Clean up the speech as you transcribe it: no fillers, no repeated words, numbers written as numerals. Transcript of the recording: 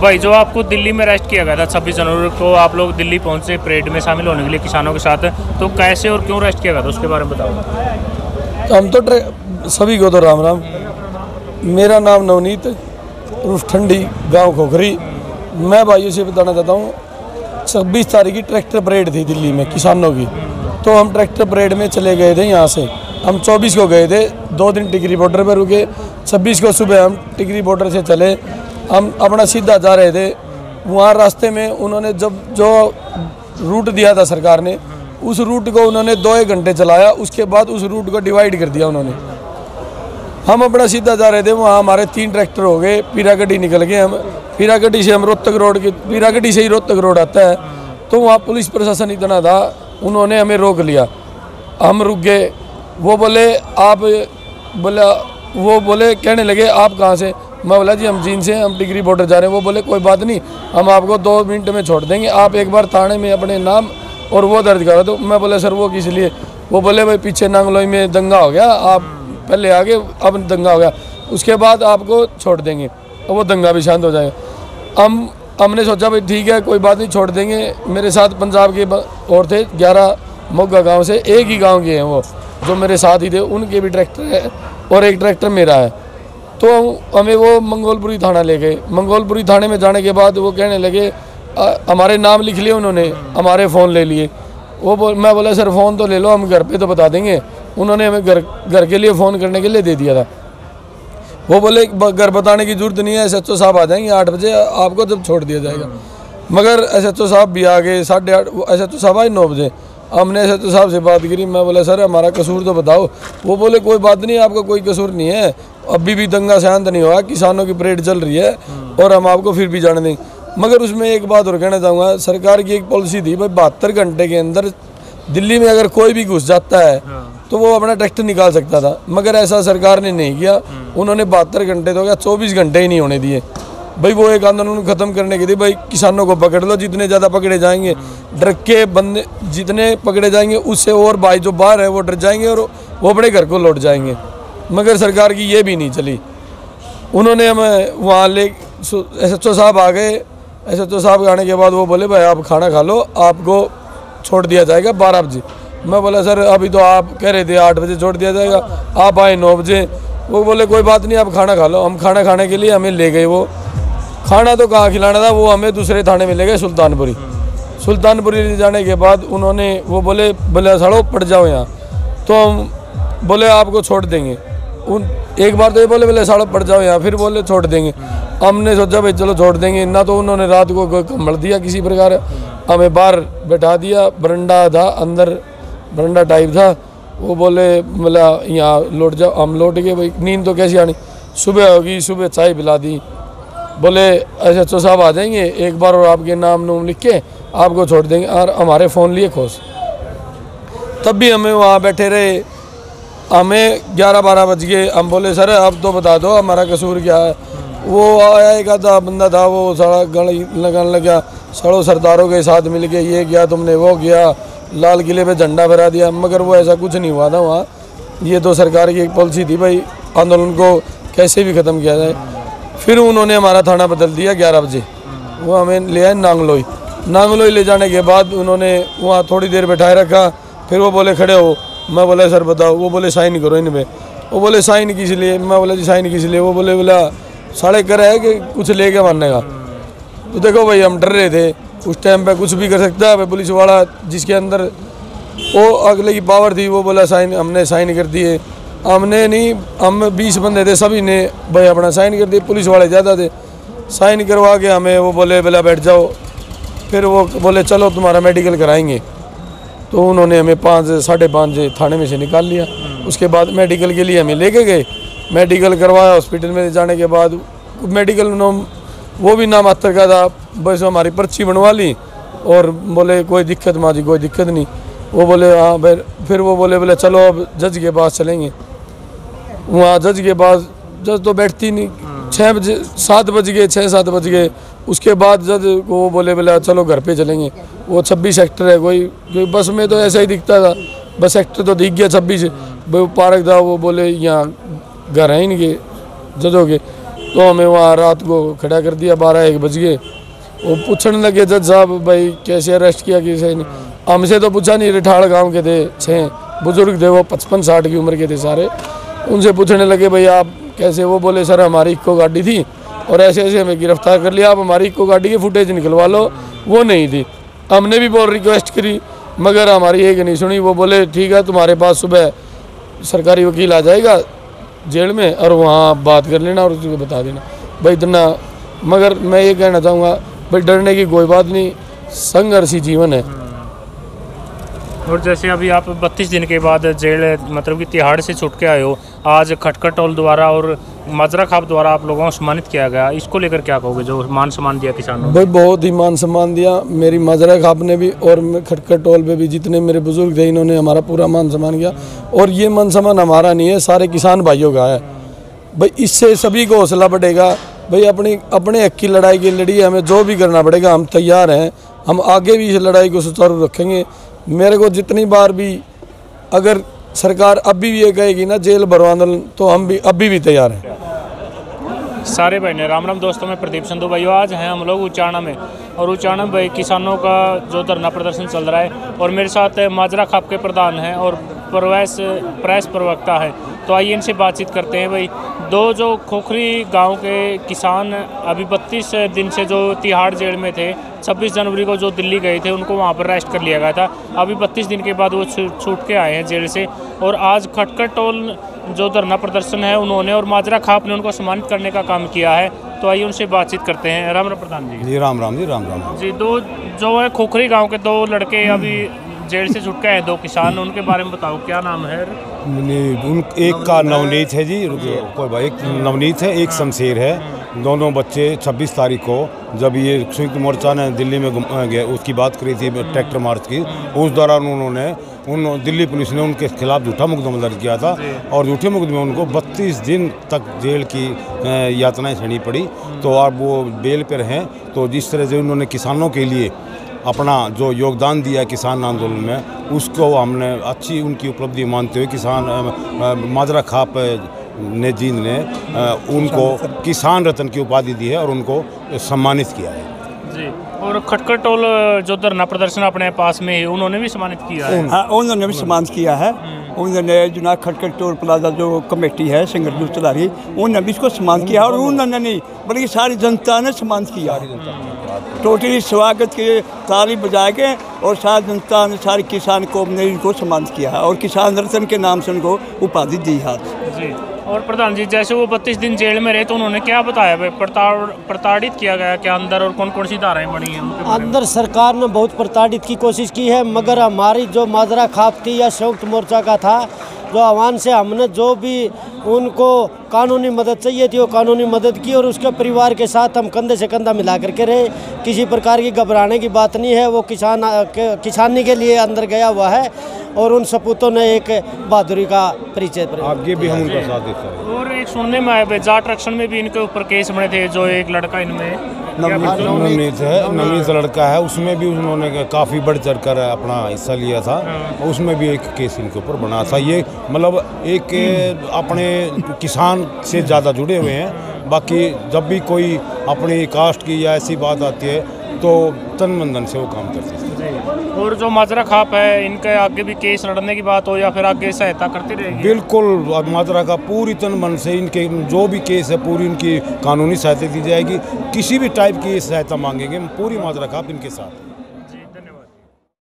भाई जो आपको दिल्ली में अरेस्ट किया गया था 26 जनवरी को, आप लोग दिल्ली पहुंचे परेड में शामिल होने के लिए किसानों के साथ, तो कैसे और क्यों अरेस्ट किया गया था उसके बारे में बताओ। हम तो सभी को तो राम राम। मेरा नाम नवनीत रूठंडी गांव खोखरी। मैं भाइयों से बताना चाहता हूँ 26 तारीख की ट्रैक्टर परेड थी दिल्ली में किसानों की, तो हम ट्रैक्टर परेड में चले गए थे। यहाँ से हम 24 को गए थे, 2 दिन टिकरी बॉर्डर पर रुके। 26 को सुबह हम टिकरी बॉर्डर से चले, हम अपना सीधा जा रहे थे। वहाँ रास्ते में उन्होंने जो रूट दिया था सरकार ने, उस रूट को उन्होंने 2-1 घंटे चलाया। उसके बाद उस रूट को डिवाइड कर दिया उन्होंने। हम अपना सीधा जा रहे थे, वहाँ हमारे 3 ट्रैक्टर हो गए। पीरागढ़ी निकल गए हम। पीरागढ़ी से हम रोहतक रोड के, पीरागढ़ी से ही रोहतक रोड आता है, तो वहाँ पुलिस प्रशासन इतना था, उन्होंने हमें रोक लिया। हम रुक गए। वो बोले कहने लगे आप कहाँ से। मैं बोला जी हम जींद से, हम टिकरी बॉर्डर जा रहे हैं। वो बोले कोई बात नहीं, हम आपको 2 मिनट में छोड़ देंगे, आप एक बार थाने में अपने नाम और वो दर्ज करो। तो मैं बोला सर वो किस लिए। वो बोले भाई पीछे नांगलोई में दंगा हो गया, आप पहले आगे, अब दंगा हो गया, उसके बाद आपको छोड़ देंगे और वो दंगा भी शांत हो जाएगा। हमने सोचा भाई ठीक है कोई बात नहीं, छोड़ देंगे। मेरे साथ पंजाब के और थे 11 मोगा गांव से, एक ही गांव के हैं वो जो मेरे साथ ही थे, उनके भी ट्रैक्टर है और एक ट्रैक्टर मेरा है। तो हमें वो मंगोलपुरी थाना ले गए। मंगोलपुरी थाने में जाने के बाद वो कहने लगे हमारे नाम लिख लिए उन्होंने, हमारे फ़ोन ले लिए। मैं बोला सर फ़ोन तो ले लो, हम घर पे तो बता देंगे। उन्होंने हमें घर के लिए फ़ोन करने के लिए दे दिया था। वो बोले घर बताने की ज़रूरत नहीं है, SHO साहब आ जाएंगे 8 बजे, आपको जब छोड़ दिया जाएगा। मगर SHO साहब भी आ गए 8:30। SHO साहब आए 9 बजे। हमने SHO साहब से बात करी। मैं बोला सर हमारा कसूर तो बताओ। वो बोले कोई बात नहीं, आपका कोई कसूर नहीं है, अभी भी दंगा शांत नहीं हुआ, किसानों की परेड चल रही है और हम आपको फिर भी जाने देंगे। मगर उसमें एक बात और कहना चाहूँगा, सरकार की एक पॉलिसी थी भाई 72 घंटे के अंदर दिल्ली में अगर कोई भी घुस जाता है तो वो अपना ट्रैक्टर निकाल सकता था, मगर ऐसा सरकार ने नहीं किया। उन्होंने 72 घंटे तो क्या 24 घंटे ही नहीं होने दिए भाई। वो एक आंदोलन खत्म करने के लिए भाई किसानों को पकड़ लो, जितने ज़्यादा पकड़े जाएंगे, डर के बंदे जितने पकड़े जाएंगे उससे और भाई जो बाहर है वो डर जाएंगे और वो अपने घर को लौट जाएंगे। मगर सरकार की ये भी नहीं चली। उन्होंने हमें वहाँ ले SHO साहब आ गए। SHO साहब आने के बाद वो बोले भाई आप खाना खा लो, आपको छोड़ दिया जाएगा 12 बजे। मैं बोला सर अभी तो आप कह रहे थे 8 बजे छोड़ दिया जाएगा, आप आए 9 बजे। वो बोले कोई बात नहीं आप खाना खा लो। हम खाना खाने के लिए हमें ले गए। वो खाना तो कहाँ खिलाना था, वो हमें दूसरे थाने में ले गए सुल्तानपुरी। सुल्तानपुरी ले जाने के बाद उन्होंने वो बोले साड़ो पड़ जाओ यहाँ, तो हम बोले आपको छोड़ देंगे। एक बार तो ये बोले साड़ो पड़ जाओ यहाँ, फिर बोले छोड़ देंगे। हमने सोचा भाई चलो छोड़ देंगे ना। तो उन्होंने रात को कंबल दिया किसी प्रकार, हमें बाहर बैठा दिया। बरंडा था, अंदर बरंडा टाइप था। वो बोले यहाँ लौट जाओ। हम लौट गए भाई, नींद तो कैसी आनी। सुबह होगी, सुबह चाय पिला दी। बोले SHO साहब आ जाएंगे एक बार और आपके नाम लिख के आपको छोड़ देंगे, और हमारे फ़ोन लिए खोस। तब भी हमें वहाँ बैठे रहे। हमें 11-12 बज गए। हम बोले सर अब तो बता दो हमारा कसूर क्या है। वो आया एक आधा बंदा था, वो सारा गण लगाने लगा, सड़ो सरदारों के साथ मिल के ये किया तुमने, वो किया, लाल किले पे झंडा फहरा दिया। मगर वो ऐसा कुछ नहीं हुआ था वहाँ। ये तो सरकार की एक पॉलिसी थी भाई आंदोलन को कैसे भी ख़त्म किया जाए। फिर उन्होंने हमारा थाना बदल दिया 11 बजे। वो हमें ले आए नांगलोई। नांगलोई ले जाने के बाद उन्होंने वहाँ थोड़ी देर बैठाए रखा। फिर वो बोले खड़े हो। मैं बोला सर बताओ। वो बोले साइन करो इन पे। वो बोले साइन किस लिए। मैं बोला जी साइन किस लिए। वो बोला साढ़े कर है कि कुछ लेके मानने का। तो देखो भाई हम डर रहे थे उस टाइम पे, कुछ भी कर सकता है भाई पुलिस वाला, जिसके अंदर वो अगले की पावर थी। वो बोला साइन, हमने साइन कर दिए। हमने नहीं, हम 20 बंदे थे, सभी ने भाई अपना साइन कर दिए। पुलिस वाले ज़्यादा थे। साइन करवा के हमें वो बोले बैठ जाओ। फिर वो बोले चलो तुम्हारा मेडिकल कराएंगे। तो उन्होंने हमें 5-5:30 थाने में से निकाल लिया। उसके बाद मेडिकल के लिए हमें लेके गए। मेडिकल करवाया। हॉस्पिटल में जाने के बाद मेडिकल वो भी नामात्र का था, बस हमारी पर्ची बनवा ली और बोले कोई दिक्कत माँ जी कोई दिक्कत नहीं। वो बोले हाँ। फिर वो बोले चलो अब जज के पास चलेंगे। वहाँ जज के पास, जज तो बैठती नहीं। 7 बज गए, 6-7 बज गए। उसके बाद जज को वो बोले चलो घर पे चलेंगे। वो 26 सेक्टर है, कोई बस में तो ऐसा ही दिखता था, बस सेक्टर तो दिख गया 26। वो पार्क था। वो बोले यहाँ घर है इनके जजों के। तो हमें वहाँ रात को खड़ा कर दिया, 12-1 बज गए। वो पूछने लगे जज साहब भाई कैसे अरेस्ट किया किसे ने, हमसे तो पूछा नहीं। रिठाड़ गांव के थे 6 बुजुर्ग थे, वो 55-60 की उम्र के थे सारे। उनसे पूछने लगे भाई आप कैसे, वो बोले सर हमारी इक्को गाड़ी थी और ऐसे ऐसे हमें गिरफ्तार कर लिया, आप हमारी इक्को गाड़ी की फुटेज निकलवा लो। वो नहीं थी। हमने भी बहुत रिक्वेस्ट करी मगर हमारी एक नहीं सुनी। वो बोले ठीक है तुम्हारे पास सुबह सरकारी वकील आ जाएगा जेल में और वहाँ बात कर लेना और उसको बता देना भाई इतना। मगर मैं ये कहना चाहूँगा भाई डरने की कोई बात नहीं, संघर्षी जीवन है। और जैसे अभी आप 32 दिन के बाद जेल मतलब कि तिहाड़ से छूट के आए हो, आज खटखट टोल द्वारा और माजरा खाप द्वारा आप लोगों को सम्मानित किया गया, इसको लेकर क्या कहोगे जो मान सम्मान दिया किसानों ने? भाई बहुत ही मान सम्मान दिया, मेरी माजरा खाप ने भी और खटखट टोल पे भी जितने मेरे बुजुर्ग थे इन्होंने हमारा पूरा मान सम्मान किया। और ये मान सम्मान हमारा नहीं है, सारे किसान भाइयों का है भाई। इससे सभी को हौसला बढ़ेगा भाई। अपने हक की लड़ाई की लड़ी, हमें जो भी करना पड़ेगा हम तैयार हैं। हम आगे भी इस लड़ाई को सुचारू रखेंगे। मेरे को जितनी बार भी अगर सरकार अभी भी ये कहेगी ना जेल भरो आंदोलन, तो हम भी अभी भी तैयार हैं। सारे भाई ने राम राम दोस्तों, मैं प्रदीप संधू भाई। आज हैं हम लोग उचाना में, और उचाना भाई किसानों का जो धरना प्रदर्शन चल रहा है, और मेरे साथ माजरा खाप के प्रधान हैं और प्रेस प्रवक्ता है। तो आइए इनसे बातचीत करते हैं भाई। दो जो खोखरी गांव के किसान अभी 32 दिन से जो तिहाड़ जेल में थे, 26 जनवरी को जो दिल्ली गए थे उनको वहां पर अरेस्ट कर लिया गया था। अभी 32 दिन के बाद वो छूट के आए हैं जेल से, और आज खटखट टोल जो धरना प्रदर्शन है उन्होंने और माजरा खाप ने उनको सम्मानित करने का काम किया है। तो आइए उनसे बातचीत करते हैं। राम राम प्रधान जी। जी राम राम जी, राम राम जी। दो जो है खोखरी गांव के 2 लड़के अभी जेल से छूट के आए, 2 किसान, उनके बारे में बताओ क्या नाम है? एक का नवनीत है जी, कोई भाई, एक नवनीत है, एक शमशेर है। दोनों बच्चे 26 तारीख को जब ये संयुक्त मोर्चा ने दिल्ली में गए उसकी बात करी थी ट्रैक्टर मार्च की, उस दौरान उन्होंने दिल्ली पुलिस ने उनके खिलाफ झूठा मुकदमा दर्ज किया था और झूठे मुकदमे उनको 32 दिन तक जेल की यातनाएं सहनी पड़ी। तो अब वो बेल पर हैं। तो जिस तरह से उन्होंने किसानों के लिए अपना जो योगदान दिया किसान आंदोलन में, उसको हमने अच्छी उनकी उपलब्धि मानते हुए किसान माजरा खाप ने जींद ने उनको किसान रत्न की उपाधि दी है और उनको सम्मानित किया है जी। और खटखट टोल जो धरना प्रदर्शन अपने पास में है उन्होंने भी सम्मानित किया है? हाँ, उन्होंने भी सम्मानित किया है। उन्होंने जुनाद खटखट टोल प्लाजा जो कमेटी है संगठन चलारी, उन्होंने भी इसको सम्मानित किया। और उन्होंने नहीं बल्कि सारी जनता ने सम्मानित किया, टोटली स्वागत के ताली बजा के, और सारी जनता ने, सारी किसान कौम ने इनको सम्मानित किया है और किसान रत्न के नाम से उनको उपाधि दी है जी। और प्रधान जी जैसे वो 32 दिन जेल में रहे तो उन्होंने क्या बताया भाई? प्रताड़ित किया गया क्या अंदर, और कौन कौन सी धाराएं बनी हैं उनके? अंदर सरकार ने बहुत प्रताड़ित की कोशिश की है, मगर हमारी जो माजरा खाप थी या संयुक्त मोर्चा का था, जो आह्वान से हमने जो भी उनको कानूनी मदद चाहिए थी वो कानूनी मदद की, और उसके परिवार के साथ हम कंधे से कंधा मिला करके रहे। किसी प्रकार की घबराने की बात नहीं है। वो किसानी के लिए अंदर गया हुआ है और उन सपूतों ने एक बहादुरी का परिचय आगे भी हम उनका साथ देते हैं। और एक सुनने में आया जाट रक्षण में भी इनके ऊपर केस बने थे, जो एक लड़का इनमें नवनीत लड़का है, उसमें भी उन्होंने काफ़ी बढ़ चढ़ कर अपना हिस्सा लिया था। उसमें भी एक केस इनके ऊपर बना था। ये मतलब एक अपने किसान से ज़्यादा जुड़े हुए हैं। बाकी जब भी कोई अपनी कास्ट की या ऐसी बात आती है तो तन मन धन से वो काम करते हैं। और जो माजरा खाप है इनके आगे भी केस लड़ने की बात हो या फिर आगे सहायता करती रहेगी? बिल्कुल, माजरा का पूरी तन मन से इनके जो भी केस है पूरी इनकी कानूनी सहायता दी जाएगी। किसी भी टाइप की सहायता मांगेंगे, पूरी माजरा खाप इनके साथ। जी धन्यवाद।